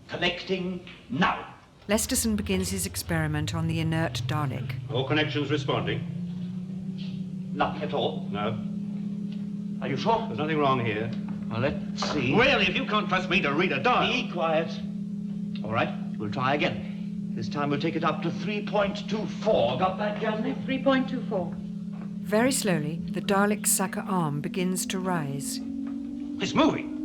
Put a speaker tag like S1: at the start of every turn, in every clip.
S1: Connecting now.
S2: Lesterson begins his experiment on the inert Dalek.
S3: All connections responding.
S1: Nothing at all.
S3: No.
S1: Are you sure?
S3: There's nothing wrong here.
S1: Well, let's see.
S3: Really, if you can't trust me to read a dial.
S1: Be quiet. All right, we'll try again. This time we'll take it up to 3.24. Got that, Jasmine?
S4: 3.24.
S2: Very slowly, the Dalek's sucker arm begins to rise.
S3: It's moving.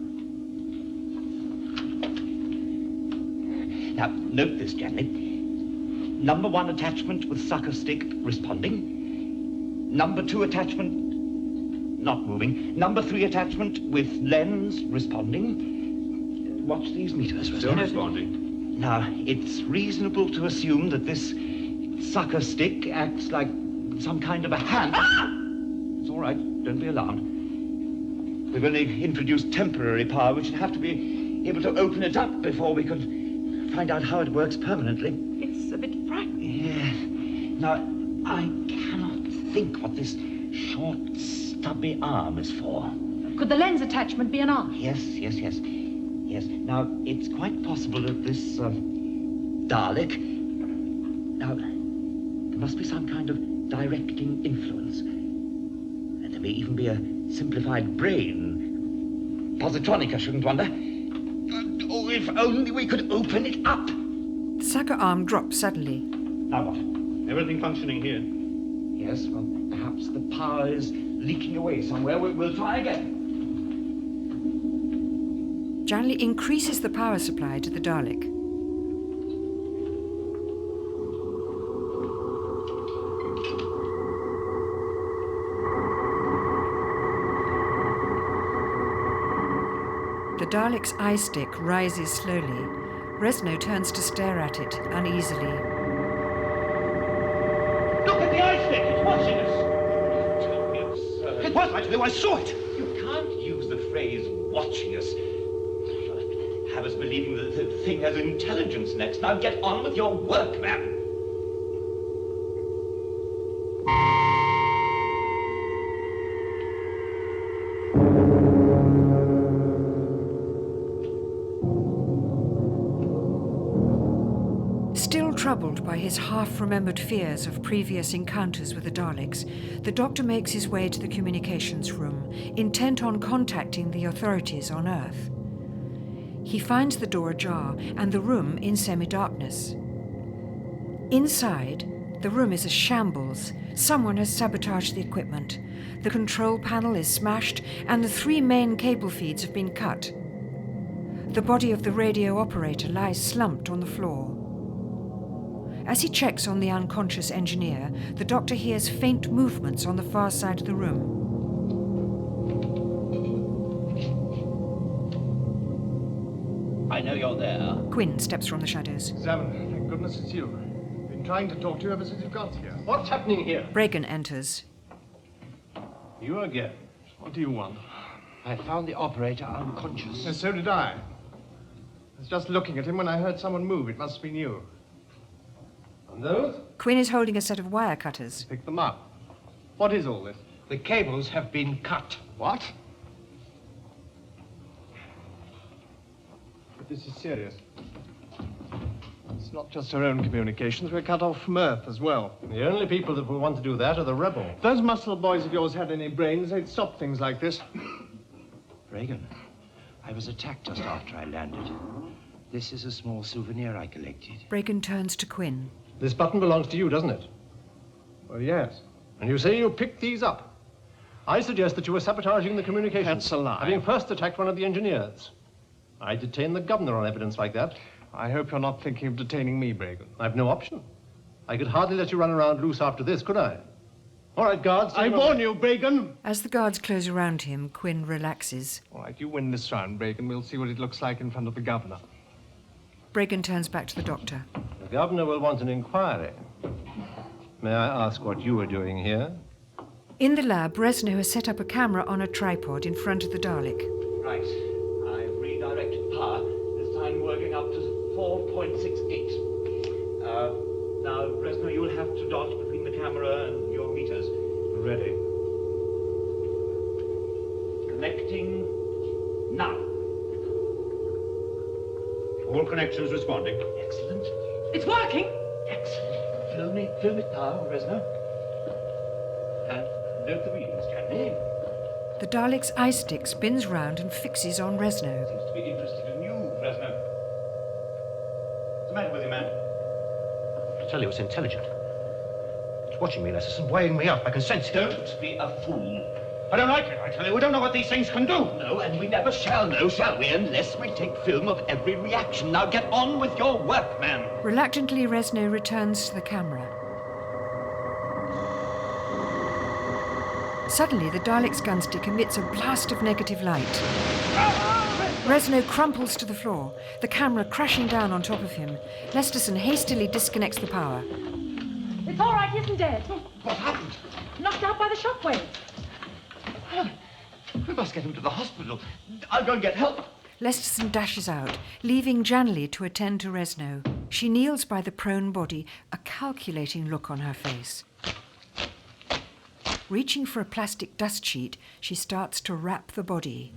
S1: Now, note this, Jasmine. Number 1 attachment with sucker stick responding. Number 2 attachment not moving. Number 3 attachment with lens responding. Watch these meters.
S3: Still responding.
S1: Now, it's reasonable to assume that this sucker stick acts like some kind of a hand. Ah! It's all right. Don't be alarmed. We've only introduced temporary power. We should have to be able to open it up before we could find out how it works permanently.
S4: It's a bit frightening.
S1: Yeah. Now, I cannot think what this short, stubby arm is for.
S4: Could the lens attachment be an arm?
S1: Yes. Yes. Now, it's quite possible that this Dalek... Now, there must be some kind of directing influence. And there may even be a simplified brain. Positronica, shouldn't wonder. Oh, if only we could open it up.
S2: The sucker arm drops suddenly.
S1: Now what?
S3: Everything functioning here.
S1: Yes, well, perhaps the power is leaking away somewhere. We'll try again.
S2: Janley increases the power supply to the Dalek. The Dalek's eye stick rises slowly. Resno turns to stare at it uneasily.
S1: Look at the eye stick! It's watching us! Don't be absurd.
S3: It was actually, I saw it!
S1: You can't use the phrase watching us. Have us believing that the thing has intelligence next. Now get on with your work, man.
S2: Still troubled by his half-remembered fears of previous encounters with the Daleks, the Doctor makes his way to the communications room, intent on contacting the authorities on Earth. He finds the door ajar and the room in semi-darkness. Inside, the room is a shambles. Someone has sabotaged the equipment. The control panel is smashed and the 3 main cable feeds have been cut. The body of the radio operator lies slumped on the floor. As he checks on the unconscious engineer, the Doctor hears faint movements on the far side of the room.
S1: I know you're there.
S2: Quinn steps from the shadows.
S5: Zaman, thank goodness it's you. Been trying to talk to you ever since you got here. What's happening here?
S2: Reagan enters.
S5: You again. What do you want?
S1: I found the operator unconscious.
S5: Yes, so did I. I was just looking at him when I heard someone move. It must have been you. And those?
S2: Quinn is holding a set of wire cutters.
S5: Pick them up. What is all this?
S6: The cables have been cut.
S5: What? But this is serious. It's not just our own communications. We're cut off from Earth as well.
S6: The only people that will want to do that are the rebels.
S5: If those muscle boys of yours had any brains, they'd stop things like this.
S7: Reagan, I was attacked just after I landed. This is a small souvenir I collected.
S2: Reagan turns to Quinn.
S6: This button belongs to you, doesn't it?
S5: Well, yes.
S6: And you say you picked these up. I suggest that you were sabotaging the communications.
S5: That's a lie.
S6: Having first attacked one of the engineers. I detain the governor on evidence like that.
S5: I hope you're not thinking of detaining me, Reagan.
S6: I've no option. I could hardly let you run around loose after this, could I? All right, guards.
S5: I warn you, Reagan.
S2: As the guards close around him, Quinn relaxes.
S5: All right, you win this round, Reagan. We'll see what it looks like in front of the governor.
S2: Reagan turns back to the Doctor.
S6: The governor will want an inquiry. May I ask what you were doing here?
S2: In the lab, Resno has set up a camera on a tripod in front of the Dalek.
S1: Right. I've redirected power. This time working up to 4.68. Now, Resno, you'll have to dodge between the camera and your meters. Ready. Connecting now.
S3: All connections responding.
S1: Excellent.
S4: It's working.
S1: Excellent. Film it now, Resno. And note the readings, Jandy.
S2: The Dalek's eye stick spins round and fixes on Resno.
S3: Seems to be interested in you, Fresno. What's the matter with you, man? I tell you, it's intelligent. It's watching me, Lessus, and weighing me up. I can sense it.
S1: Don't be a fool.
S3: I don't like it, I tell you. We don't know what these things can do.
S1: No, and we never shall know, shall we? Unless we take film of every reaction. Now get on with your work, man.
S2: Reluctantly, Resno returns to the camera. Suddenly, the Dalek's gunstick emits a blast of negative light. Resno crumples to the floor, the camera crashing down on top of him. Lesterson hastily disconnects the power.
S4: It's all right, he isn't dead.
S1: What happened?
S4: Knocked out by the shockwave.
S1: We must get him to the hospital. I'll go and get help.
S2: Lesterson dashes out, leaving Janley to attend to Resno. She kneels by the prone body, a calculating look on her face. Reaching for a plastic dust sheet, she starts to wrap the body.